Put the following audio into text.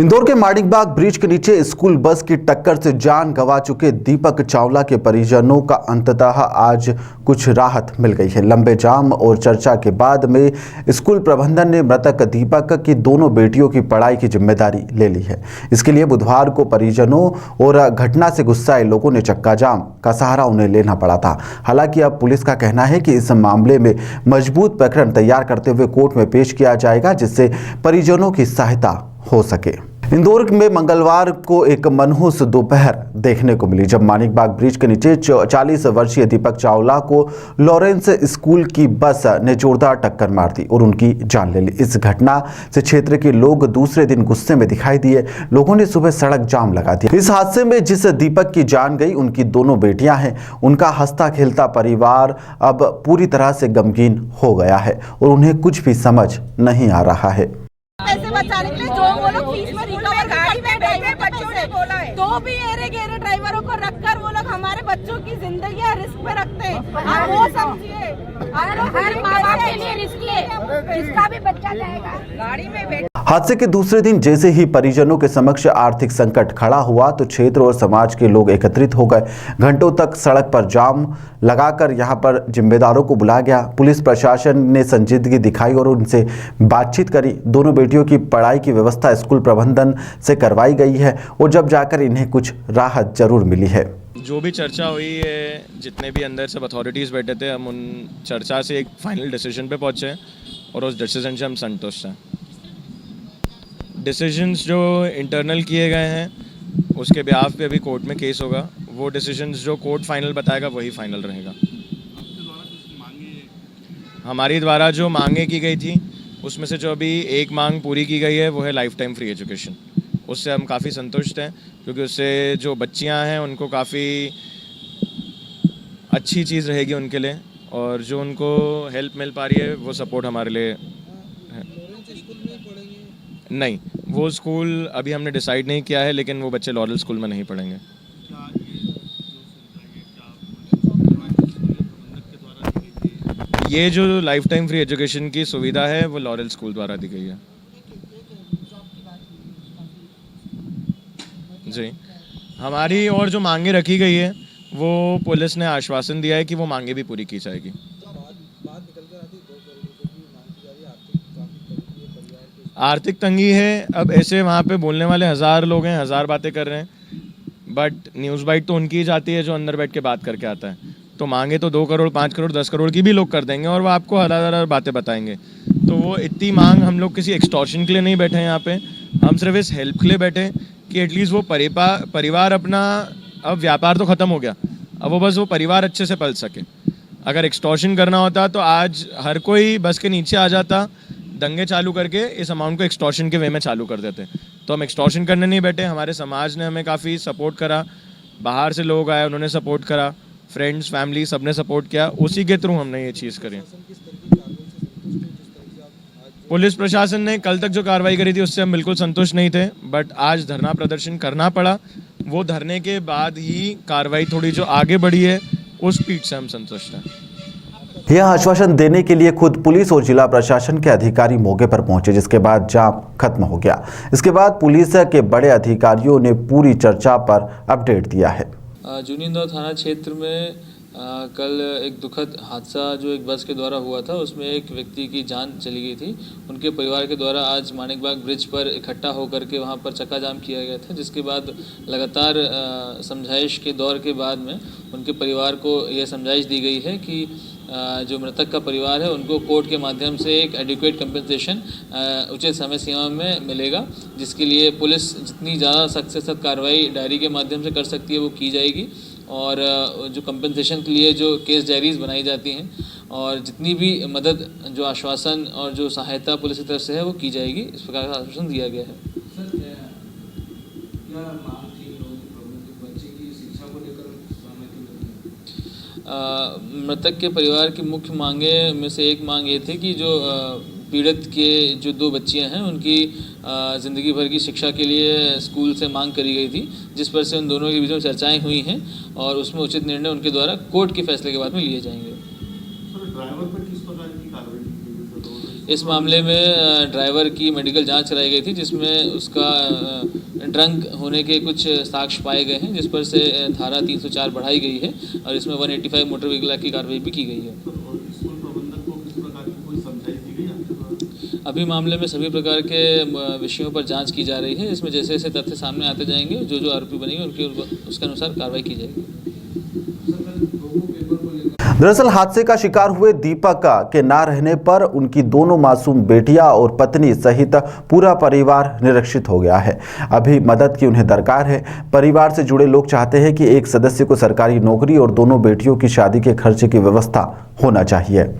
इंदौर के माणिकबाग ब्रिज के नीचे स्कूल बस की टक्कर से जान गंवा चुके दीपक चावला के परिजनों का अंततः आज कुछ राहत मिल गई है। लंबे जाम और चर्चा के बाद में स्कूल प्रबंधन ने मृतक दीपक की दोनों बेटियों की पढ़ाई की जिम्मेदारी ले ली है। इसके लिए बुधवार को परिजनों और घटना से गुस्साए लोगों ने चक्का जाम का सहारा उन्हें लेना पड़ा था। हालांकि अब पुलिस का कहना है कि इस मामले में मजबूत प्रकरण तैयार करते हुए कोर्ट में पेश किया जाएगा, जिससे परिजनों की सहायता हो सके। इंदौर में मंगलवार को एक मनहूस दोपहर देखने को मिली, जब माणिकबाग ब्रिज के नीचे 40 वर्षीय दीपक चावला को लॉरेंस स्कूल की बस ने जोरदार टक्कर मार दी और उनकी जान ले ली। इस घटना से क्षेत्र के लोग दूसरे दिन गुस्से में दिखाई दिए। लोगों ने सुबह सड़क जाम लगा दिया। इस हादसे में जिस दीपक की जान गई, उनकी दोनों बेटियां हैं। उनका हंसता खेलता परिवार अब पूरी तरह से गमगीन हो गया है और उन्हें कुछ भी समझ नहीं आ रहा है। पैसे बचाने के लिए जो वो लोग फीस में रिकवर गाड़ी में बैठे बच्चों ने बोला है, तो भी एरे गेरे ड्राइवरों को रखकर वो लोग हमारे बच्चों की जिंदगी रिस्क पे रखते हैं। आप वो समझिए, हर माँ बाप के लिए रिस्क है, जिसका भी बच्चा जाएगा गाड़ी में बैठ। हादसे के दूसरे दिन जैसे ही परिजनों के समक्ष आर्थिक संकट खड़ा हुआ तो क्षेत्र और समाज के लोग एकत्रित हो गए। घंटों तक सड़क पर जाम लगाकर यहां पर जिम्मेदारों को बुलाया गया। पुलिस प्रशासन ने संजीदगी दिखाई और उनसे बातचीत करी। दोनों बेटियों की पढ़ाई की व्यवस्था स्कूल प्रबंधन से करवाई गई है और जब जाकर इन्हें कुछ राहत जरूर मिली है। जो भी चर्चा हुई है, जितने भी अंदर सब अथॉरिटीज़ बैठे थे, हम उन चर्चा से एक फाइनल डिसीजन पे पहुंचे और उस डिसीजन से हम संतुष्ट हैं। डिसीजंस जो इंटरनल किए गए हैं उसके बिहाफ पे अभी कोर्ट में केस होगा। वो डिसीजंस जो कोर्ट फाइनल बताएगा वही फाइनल रहेगा। हमारी द्वारा जो मांगे की गई थी उसमें से जो अभी एक मांग पूरी की गई है वो है लाइफ टाइम फ्री एजुकेशन। उससे हम काफ़ी संतुष्ट हैं, क्योंकि उससे जो बच्चियां हैं उनको काफ़ी अच्छी चीज़ रहेगी उनके लिए, और जो उनको हेल्प मिल पा रही है वो सपोर्ट हमारे लिए है। नहीं, वो स्कूल अभी हमने डिसाइड नहीं किया है, लेकिन वो बच्चे लॉरेल स्कूल में नहीं पढ़ेंगे। ये जो लाइफ टाइम फ्री एजुकेशन की सुविधा है वो लॉरेल स्कूल द्वारा दी गई है। जी, हमारी और जो मांगे रखी गई है वो पुलिस ने आश्वासन दिया है कि वो मांगे भी पूरी की जाएगी। आर्थिक तंगी है, अब ऐसे वहाँ पे बोलने वाले 1000 लोग हैं, 1000 बातें कर रहे हैं, बट न्यूज़ बाइट तो उनकी ही जाती है जो अंदर बैठ के बात करके आता है। तो मांगे तो 2 करोड़, 5 करोड़, 10 करोड़ की भी लोग कर देंगे और वो आपको हज़ार बातें बताएंगे। तो वो इतनी मांग, हम लोग किसी एक्सटॉर्शन के लिए नहीं बैठे हैं यहाँ पे, हम सिर्फ इस हेल्प के लिए बैठे कि एटलीस्ट वो परिवार अपना, अब व्यापार तो ख़त्म हो गया, अब वो बस वो परिवार अच्छे से पल सके। अगर एक्सटॉर्शन करना होता तो आज हर कोई बस के नीचे आ जाता, दंगे चालू करके इस अमाउंट को एक्सटॉर्शन के वे में चालू कर देते। तो हम एक्सटॉर्शन करने नहीं बैठे। हमारे समाज ने हमें काफ़ी सपोर्ट करा, बाहर से लोग आए उन्होंने सपोर्ट करा, फ्रेंड्स फैमिली सब ने सपोर्ट किया, उसी के थ्रू हमने ये चीज़ करी। पुलिस प्रशासन ने कल तक जो कार्रवाई करी थी उससे हम बिल्कुल संतुष्ट नहीं थे, बट आज धरना प्रदर्शन करना पड़ा। वो धरने के बाद ही कार्रवाई थोड़ी जो आगे बढ़ी है उस स्पीड से हम संतुष्ट हैं। यह आश्वासन देने के लिए खुद पुलिस और जिला प्रशासन के अधिकारी मौके पर पहुंचे, जिसके बाद जाम खत्म हो गया। इसके बाद पुलिस के बड़े अधिकारियों ने पूरी चर्चा पर अपडेट दिया है। जूनी इंदौर थाना क्षेत्र में कल एक दुखद हादसा जो एक बस के द्वारा हुआ था, उसमें एक व्यक्ति की जान चली गई थी। उनके परिवार के द्वारा आज माणिकबाग ब्रिज पर इकट्ठा होकर के वहां पर चक्का जाम किया गया था, जिसके बाद लगातार समझाइश के दौर के बाद में उनके परिवार को यह समझाइश दी गई है कि जो मृतक का परिवार है उनको कोर्ट के माध्यम से एक एडिक्वेट कंपनसेशन उचित समय सीमा में मिलेगा, जिसके लिए पुलिस जितनी ज़्यादा सख्त से सख्त कार्रवाई डायरी के माध्यम से कर सकती है वो की जाएगी, और जो कंपनसेशन के लिए जो केस डायरीज बनाई जाती हैं और जितनी भी मदद, जो आश्वासन और जो सहायता पुलिस की तरफ से है वो की जाएगी, इस प्रकार का आश्वासन दिया गया है। मृतक के परिवार की मुख्य मांगे में से एक मांग ये थी कि जो पीड़ित के जो 2 बच्चियां हैं उनकी ज़िंदगी भर की शिक्षा के लिए स्कूल से मांग करी गई थी, जिस पर से उन दोनों के बीच में चर्चाएं हुई हैं और उसमें उचित निर्णय उनके द्वारा कोर्ट के फैसले के बाद में लिए जाएंगे। ड्राइवर पर किस प्रकार की कार्रवाई? इस मामले में ड्राइवर की मेडिकल जांच कराई गई थी, जिसमें उसका ड्रंक होने के कुछ साक्ष्य पाए गए हैं, जिस पर से धारा 304 बढ़ाई गई है और इसमें 185 मोटर व्हीकल एक्ट की कार्रवाई भी की गई है। अभी मामले में सभी प्रकार के विषयों पर जांच की जा रही है। इसमें जैसे जैसे तथ्य सामने आते जाएंगे, जो जो आरोपी बनेंगे उनके उसके अनुसार कार्रवाई की जाएगी। दरअसल हादसे का शिकार हुए दीपक के ना रहने पर उनकी दोनों मासूम बेटियां और पत्नी सहित पूरा परिवार निरक्षित हो गया है। अभी मदद की उन्हें दरकार है। परिवार से जुड़े लोग चाहते हैं कि एक सदस्य को सरकारी नौकरी और दोनों बेटियों की शादी के खर्चे की व्यवस्था होना चाहिए।